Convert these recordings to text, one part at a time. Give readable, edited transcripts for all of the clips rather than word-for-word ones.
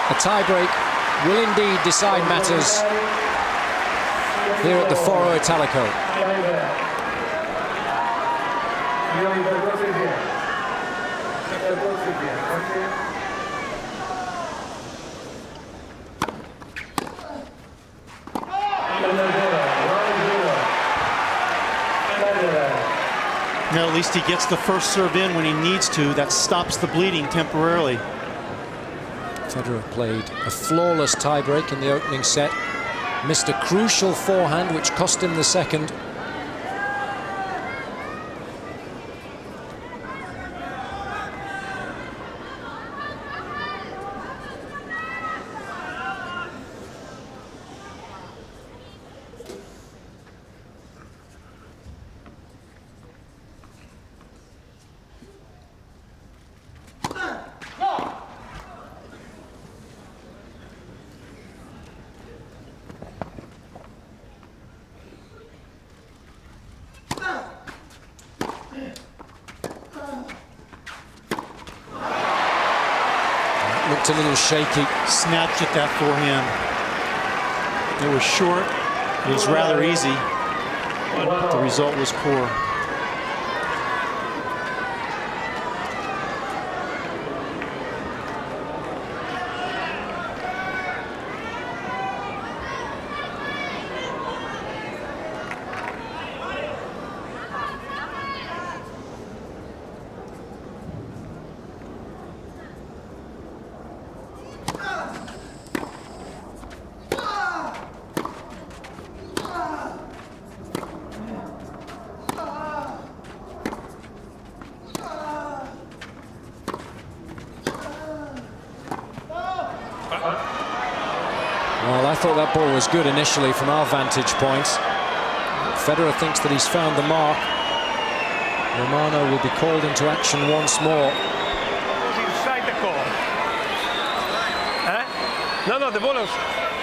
A tiebreak will indeed decide matters here at the Foro Italico. Now, at least he gets the first serve in when he needs to. That stops the bleeding temporarily. Federer played a flawless tiebreak in the opening set. Missed a crucial forehand, which cost him the second. Looked a little shaky. Snatched at that forehand. It was short. It was rather easy. But the result was poor. Well, I thought that ball was good initially from our vantage point. Federer thinks that he's found the mark. Romano will be called into action once more. It was inside the court. No, the ball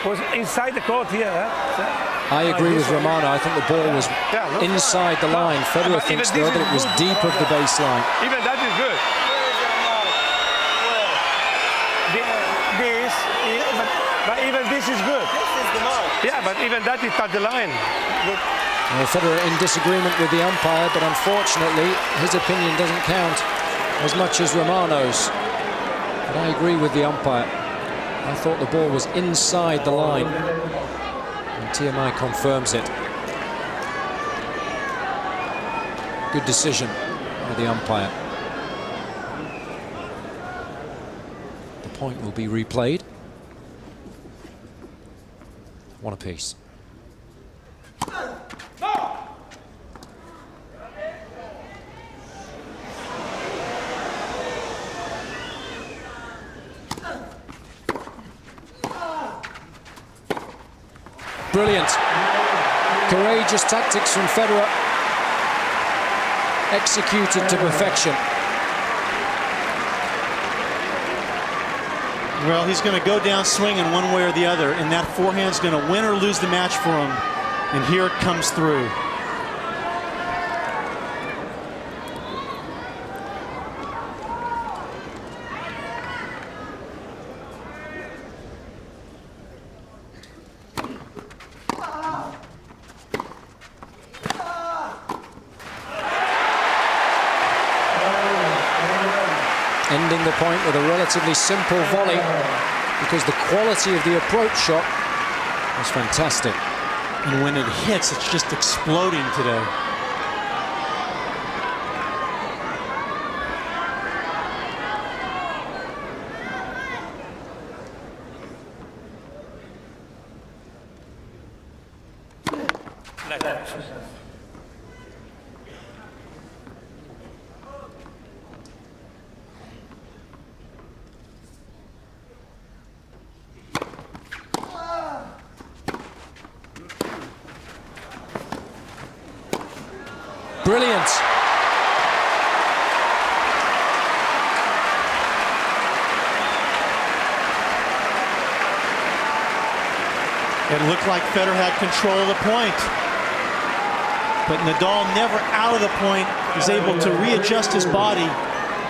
was inside the court here. I agree with Romano. I think the ball was inside the line. Federer thinks, though, that it was deep of the baseline. Even that is good. But even this is good. This is the mark. Yeah, but even that is touch the line. Well, Federer in disagreement with the umpire, but unfortunately his opinion doesn't count as much as Romano's. But I agree with the umpire. I thought the ball was inside the line, and TMI confirms it. Good decision by the umpire. The point will be replayed. One apiece. Brilliant. Courageous tactics from Federer. Executed to perfection. Well, he's going to go down swinging one way or the other, and that forehand's going to win or lose the match for him. And here it comes through. Ending the point with a relatively simple volley, because the quality of the approach shot was fantastic. And when it hits, it's just exploding today. Brilliant. It looked like Federer had control of the point. But Nadal, never out of the point, is able to readjust his body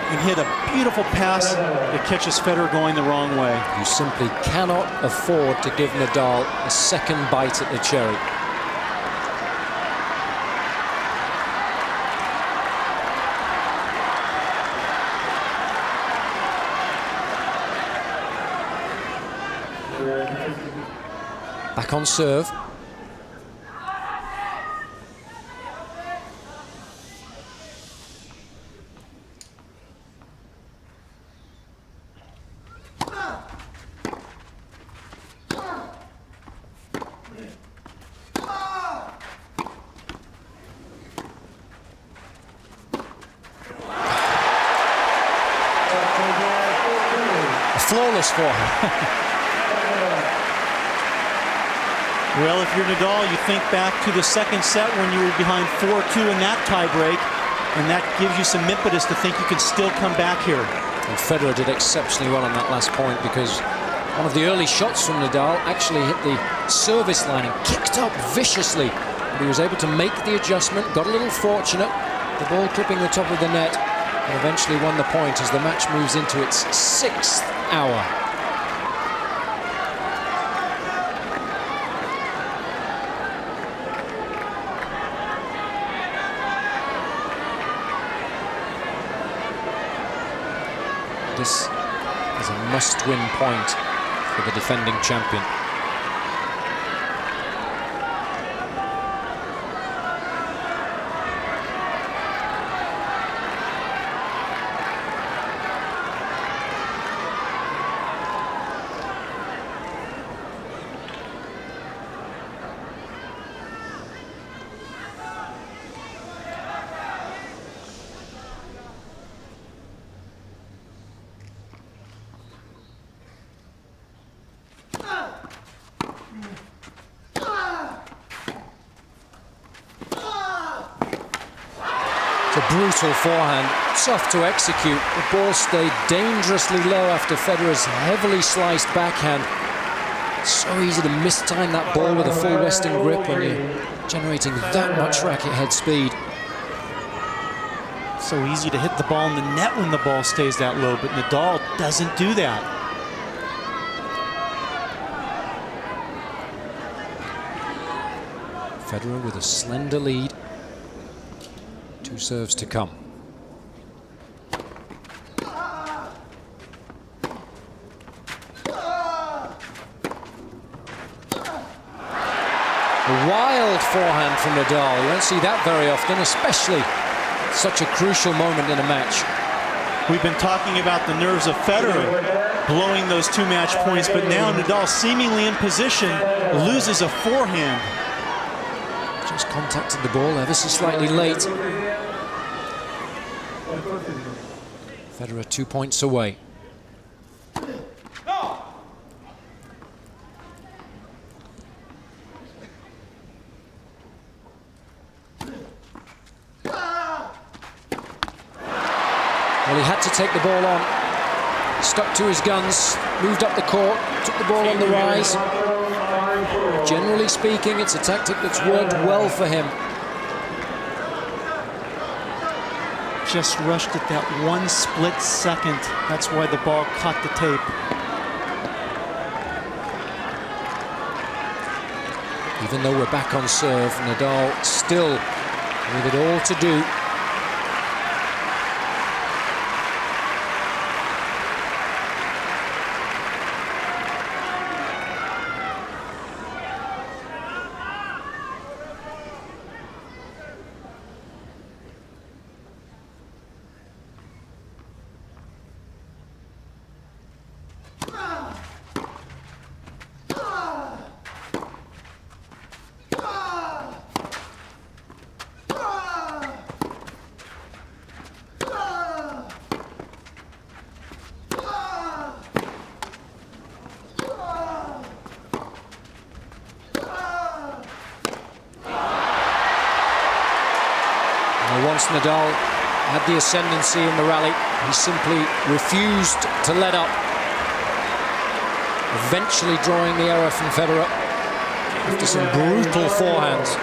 and hit a beautiful pass that catches Federer going the wrong way. You simply cannot afford to give Nadal a second bite at the cherry. Back on serve. Flawless for him. Well, if you're Nadal, you think back to the second set when you were behind 4-2 in that tiebreak, and that gives you some impetus to think you can still come back here. And Federer did exceptionally well on that last point, because one of the early shots from Nadal actually hit the service line and kicked up viciously. But he was able to make the adjustment, got a little fortunate, the ball clipping the top of the net, and eventually won the point as the match moves into its 6th hour. This is a must-win point for the defending champion. It's a brutal forehand, tough to execute. The ball stayed dangerously low after Federer's heavily sliced backhand. So easy to mistime that ball with a full Western grip when you're generating that much racket head speed. So easy to hit the ball in the net when the ball stays that low, but Nadal doesn't do that. Federer with a slender lead. 2 serves to come. A wild forehand from Nadal. You don't see that very often, especially such a crucial moment in a match. We've been talking about the nerves of Federer blowing those 2 match points, but now Nadal, seemingly in position, loses a forehand. Just contacted the ball ever so slightly late. Federer 2 points away. Well, he had to take the ball on. Stuck to his guns, moved up the court, took the ball on the rise. Generally speaking, it's a tactic that's worked well for him. Just rushed at that 1 split second. That's why the ball caught the tape. Even though we're back on serve, Nadal still with it all to do. Once Nadal had the ascendancy in the rally, he simply refused to let up. Eventually drawing the error from Federer after some brutal forehands.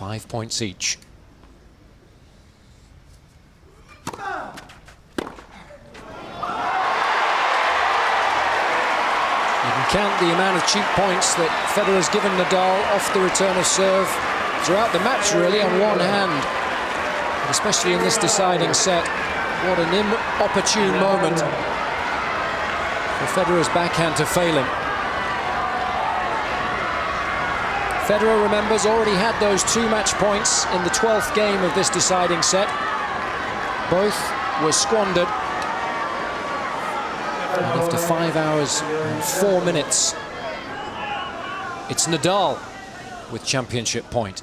5 points each. You can count the amount of cheap points that Federer's given Nadal off the return of serve throughout the match, really, on one hand. But especially in this deciding set, what an inopportune moment for Federer's backhand to fail him. Federer, remembers, already had those 2 match points in the 12th game of this deciding set. Both were squandered. And after 5 hours and 4 minutes, it's Nadal with championship point.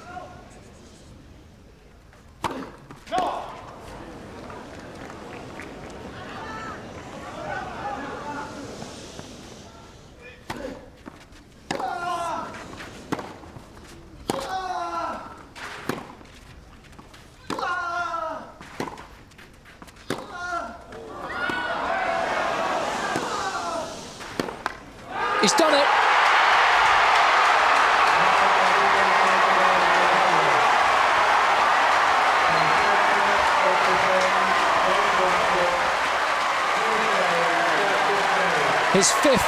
He's done it. His 5th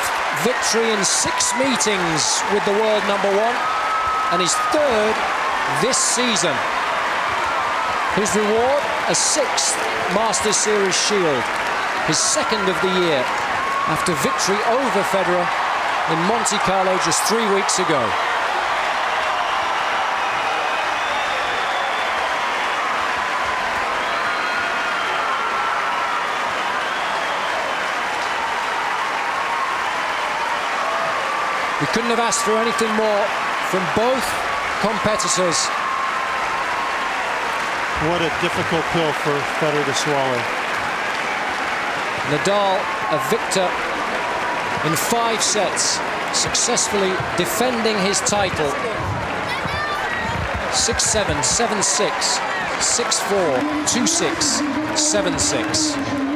victory in 6 meetings with the world #1, and his 3rd this season. His reward, a 6th Masters Series shield, his 2nd of the year, after victory over Federer in Monte Carlo just 3 weeks ago. We couldn't have asked for anything more from both competitors. What a difficult pill for Federer to swallow. Nadal, a victor in 5 sets, successfully defending his title. 6-7, 7-6, 6-4, 2-6, 7-6.